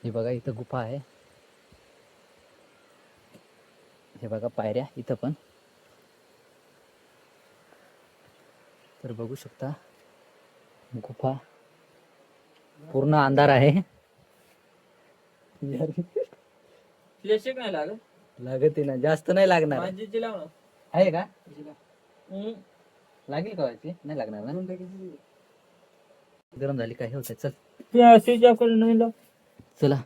हे बघा इथं गुफा आहे. हे बघा पायऱ्या इथं पण. तर बघू शकता गुफा पूर्ण अंधार आहे. फ्लॅश नाही लागत. लागते ना, जास्त नाही लागणार. माझी लाव ना. आहे का? लागेल का व्हायची? नाही लागणार ना. गरम झाली काय होत. चल स्विच ऑफ करून नवीन लाव. चला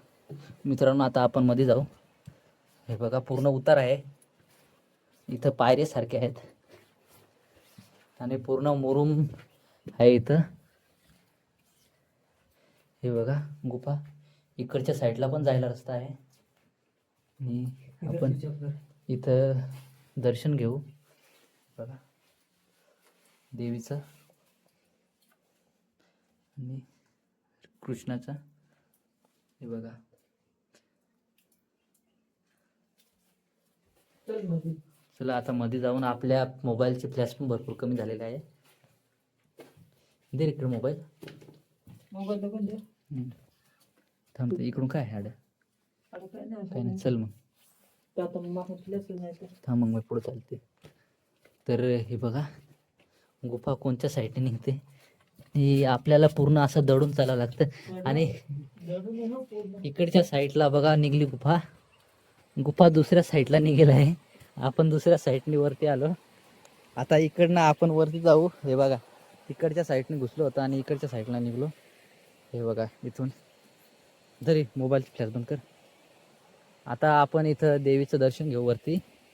मित्रांनो, आता आपण मध्ये जाऊ. हे बघा पूर्ण उतार आहे. इथं पायरे सारखे आहेत आणि पूर्ण मुरुम आहे इथं. हे बघा गुफा. इकडच्या साईडला पण जायला रस्ता आहे आणि आपण इथं दर्शन घेऊ. बघा देवीचं आणि कृष्णाचं. हे बघा. चला आता मध्ये जाऊन. आपल्या मोबाईलचे फ्लॅश पण भरपूर कमी झालेले आहे. दे इकडे मोबाईल. थांबतो. इकडून काय आहे? काय नाही. चल मग थांब मग मी पुढे चालते. तर हे बघा गुफा कोणत्या साईडने निघते. ही आपल्याला पूर्ण असं दडून चालावं लागतं आणि इकडच्या साईडला बघा निघली गुफा. गुफा दुसऱ्या साईडला निघेल आहे. आपण दुसऱ्या साईडने वरती आलो. आता इकडनं आपण वरती जाऊ. हे बघा इकडच्या साईडने घुसलो होतो आणि इकडच्या साईडला निघलो. हे बघा इथून. तरी मोबाईलची फ्लॅश बंद कर. आता आपण इथं देवीचं दर्शन घेऊ वरती.